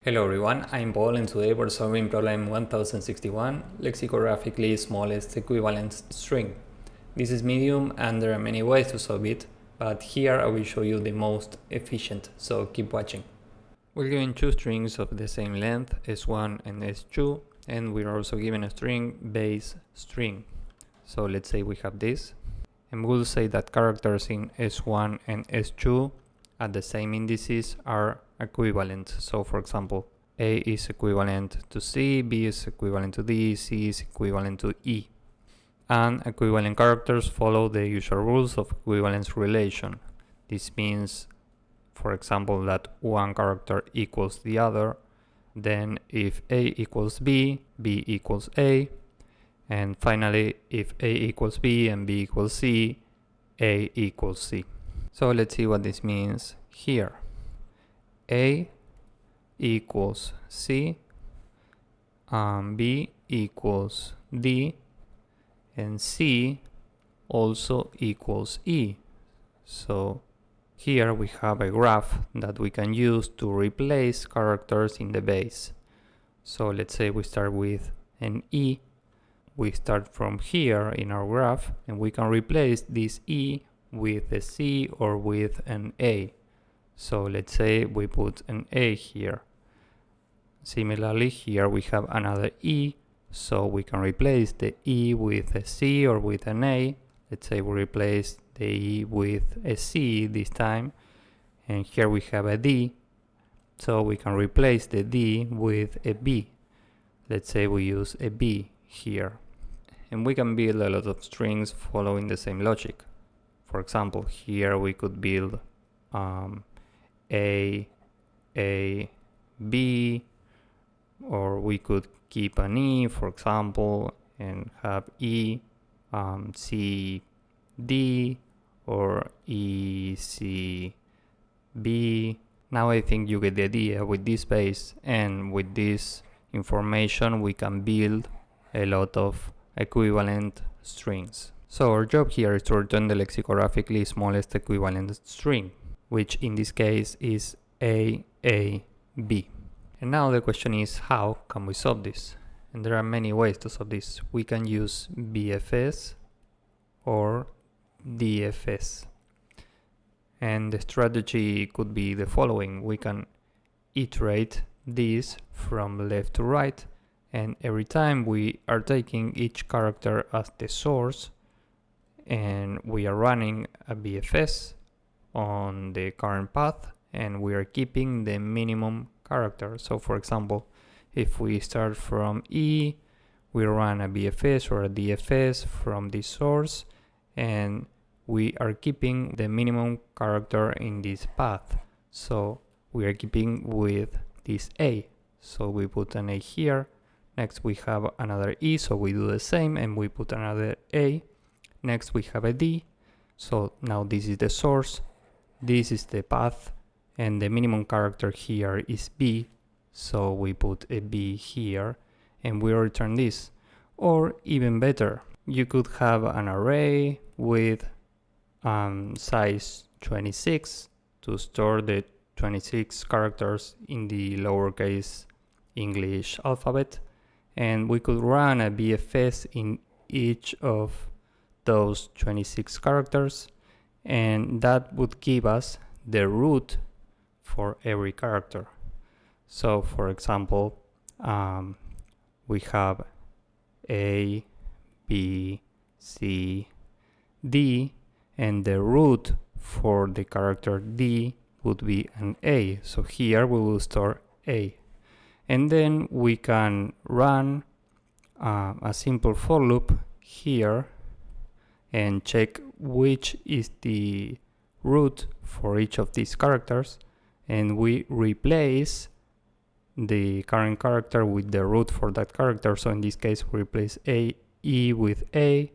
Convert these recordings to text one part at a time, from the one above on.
Hello everyone, I'm Paul and today we're solving problem 1061, lexicographically smallest equivalence string. This is medium and there are many ways to solve it, but here I will show you the most efficient, so keep watching. We're given two strings of the same length, S1 and S2, and we're also given a string base string. So let's say we have this, and we'll say that characters in S1 and S2 at the same indices are equivalent. So for example, A is equivalent to C, B is equivalent to D, C is equivalent to E. And equivalent characters follow the usual rules of equivalence relation. This means, for example, that one character equals the other. Then if A equals B, B equals A. And finally, if A equals B and B equals C, A equals C. So let's see what this means here. A equals C, B equals D, and C also equals E. So here we have a graph that we can use to replace characters in the base. So let's say we start with an E. We start from here in our graph and we can replace this E with a C or with an A. So let's say we put an A here. Similarly, here we have another E, so we can replace the E with a C or with an A. Let's say we replace the E with a C this time, and here we have a D, so we can replace the D with a B. Let's say we use a B here. And we can build a lot of strings following the same logic. For example, here we could build A, B, or we could keep an E, for example, and have E, C, D, or E, C, B. Now I think you get the idea. With this base and with this information, we can build a lot of equivalent strings. So our job here is to return the lexicographically smallest equivalent string, which in this case is A, B. And now the question is, how can we solve this? And there are many ways to solve this. We can use BFS or DFS. And the strategy could be the following. We can iterate this from left to right, and every time we are taking each character as the source, and we are running a BFS on the current path, and we are keeping the minimum character. So for example, if we start from E, we run a BFS or a DFS from this source, and we are keeping the minimum character in this path. So we are keeping with this A. So we put an A here. Next we have another E, so we do the same and we put another A. Next we have a D. So now this is the source, this is the path, and the minimum character here is B. So we put a B here and we return this. Or even better, you could have an array with size 26 to store the 26 characters in the lowercase English alphabet. And we could run a BFS in each of those 26 characters, and that would give us the root for every character. So for example, we have A, B, C, D, and the root for the character D would be an A. So here we will store A. And then we can run a simple for loop here and check which is the root for each of these characters, and we replace the current character with the root for that character. So in this case we replace E with A,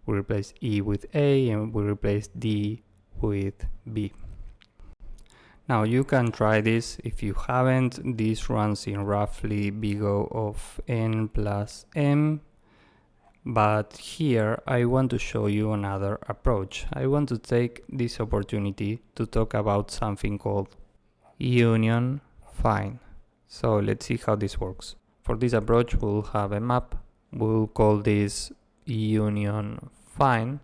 we replace E with A, and we replace D with B. Now you can try this. If you haven't, this runs in roughly big O of n plus m. But here I want to show you another approach. I want to take this opportunity to talk about something called union find. So let's see how this works. For this approach, we'll have a map. We'll call this union find,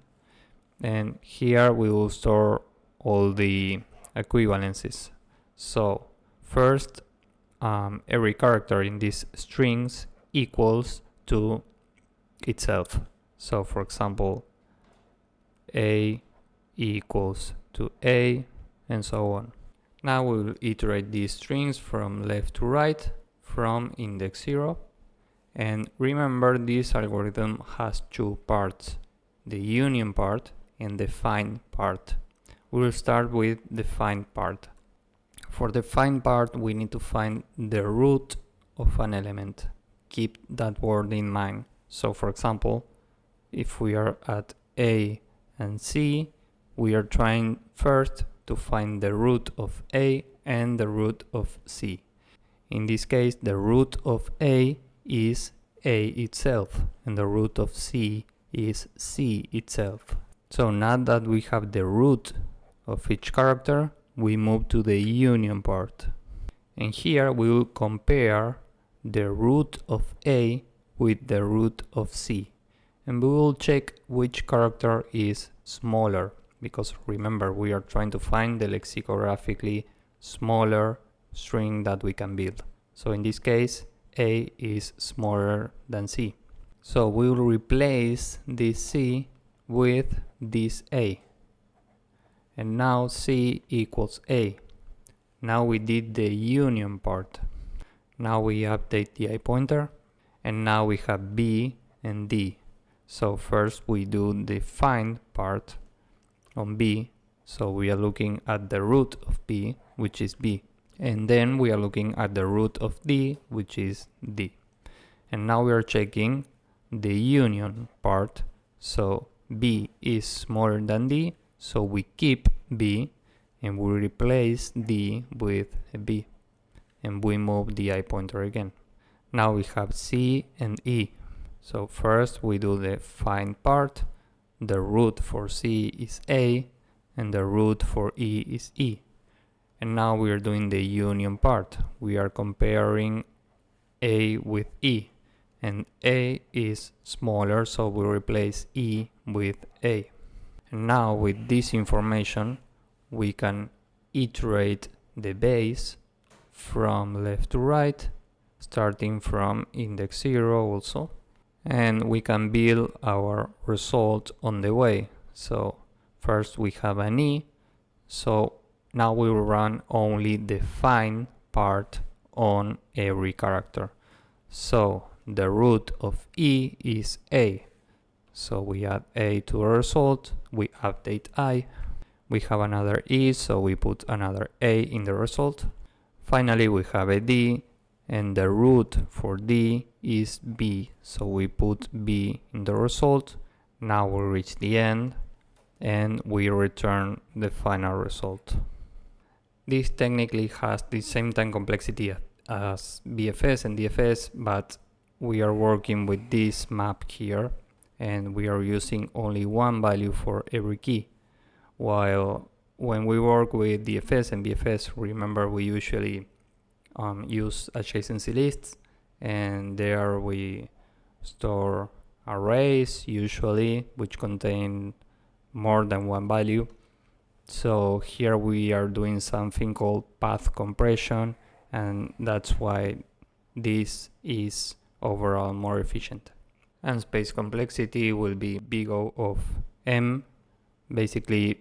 and here we will store all the equivalences. So first, every character in these strings equals to itself. So for example, A equals to A, and so on. Now we will iterate these strings from left to right from index 0. And remember, this algorithm has two parts, the union part and the find part. We will start with the find part. For the find part, we need to find the root of an element. Keep that word in mind. So for example, if we are at A and C, we are trying first to find the root of A and the root of C. In this case, the root of A is A itself, and the root of C is C itself. So now that we have the root of each character, we move to the union part. And here we will compare the root of A with the root of C. And we will check which character is smaller, because remember, we are trying to find the lexicographically smaller string that we can build. So in this case, A is smaller than C. So we will replace this C with this A. And now C equals A. Now we did the union part. Now we update the I pointer, and now we have B and D. So first we do the find part on B. So we are looking at the root of B, which is B. And then we are looking at the root of D, which is D. And now we are checking the union part. So B is smaller than D, so we keep B and we replace D with a B. And we move the I pointer again. Now we have C and E. So first we do the find part. The root for C is A and the root for E is E. And now we are doing the union part. We are comparing A with E. And A is smaller, so we replace E with A. And now with this information, we can iterate the base from left to right, starting from index 0 also. And we can build our result on the way. So first we have an E. So now we will run only the find part on every character. So the root of E is A. So we add A to the result, we update I. We have another E, so we put another A in the result. Finally we have a D, and the root for D is B. So we put B in the result. Now we reach the end, and we return the final result. This technically has the same time complexity as BFS and DFS, but we are working with this map here, and we are using only one value for every key. While when we work with DFS and BFS, remember we usually use adjacency lists, and there we store arrays usually, which contain more than one value. So here we are doing something called path compression, and that's why this is overall more efficient. And space complexity will be big O of M, basically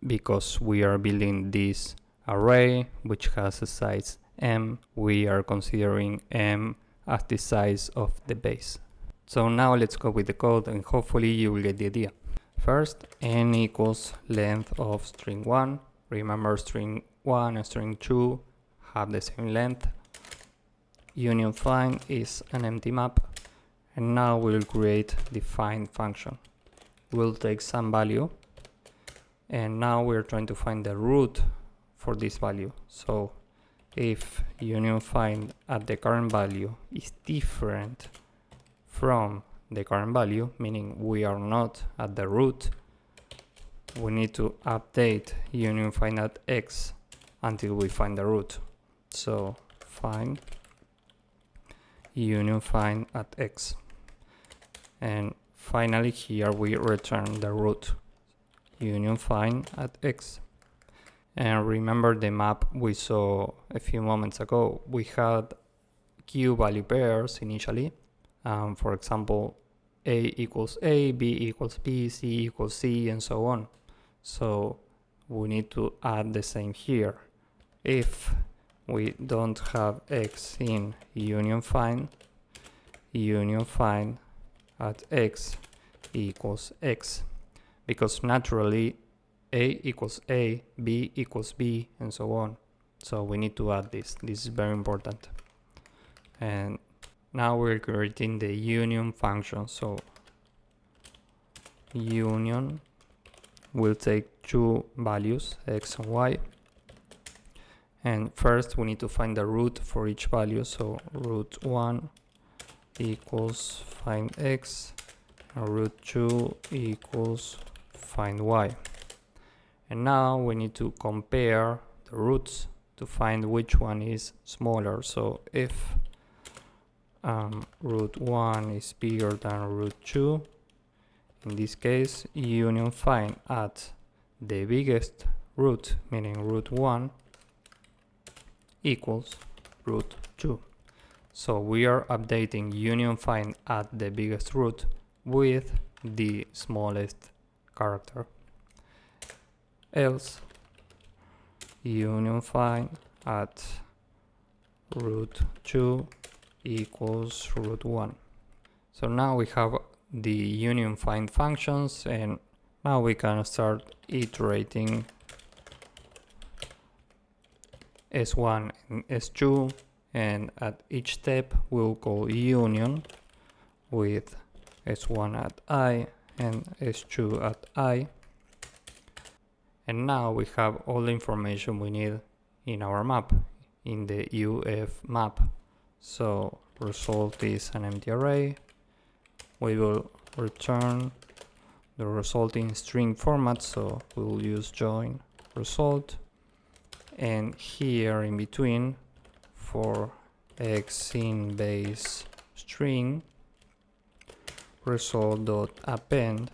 because we are building this array which has a size M. We are considering M as the size of the base. So now let's go with the code, and hopefully you will get the idea. First, n equals length of string 1. Remember, string 1 and string 2 have the same length. Union find is an empty map, and now we'll create the find function. We'll take some value, and now we're trying to find the root for this value. So if union find at the current value is different from the current value, meaning we are not at the root, we need to update union find at x until we find the root. So find union find at x. And finally here we return the root, union find at x. And remember the map we saw a few moments ago. We had q value pairs initially. For example, a equals a, b equals b, c equals c, and so on. So we need to add the same here. If we don't have x in union find at x equals x, because naturally a equals a, b equals b, and so on. So we need to add this. This is very important. And now we're creating the union function. So union will take two values, x and y. And first we need to find the root for each value. So root 1 equals find x, and root 2 equals find y. And now we need to compare the roots to find which one is smaller. So if root 1 is bigger than root 2, in this case union find at the biggest root, meaning root 1, equals root 2. So we are updating union find at the biggest root with the smallest character. Else union find at root 2 equals root 1. So now we have the union find functions, and now we can start iterating S1 and S2, and at each step we'll call union with S1 at I and S2 at I. And now we have all the information we need in our map, in the UF map. So result is an empty array. We will return the result in string format, so we will use join result. And here in between, for x in base string, result.append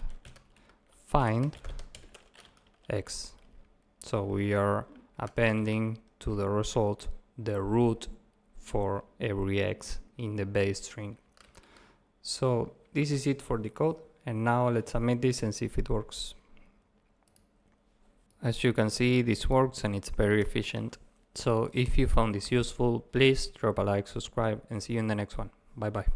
find x. So we are appending to the result the root for every x in the base string. So this is it for the code, and now let's submit this and see if it works. As you can see, this works and it's very efficient. So if you found this useful, please drop a like, subscribe, and see you in the next one. Bye bye.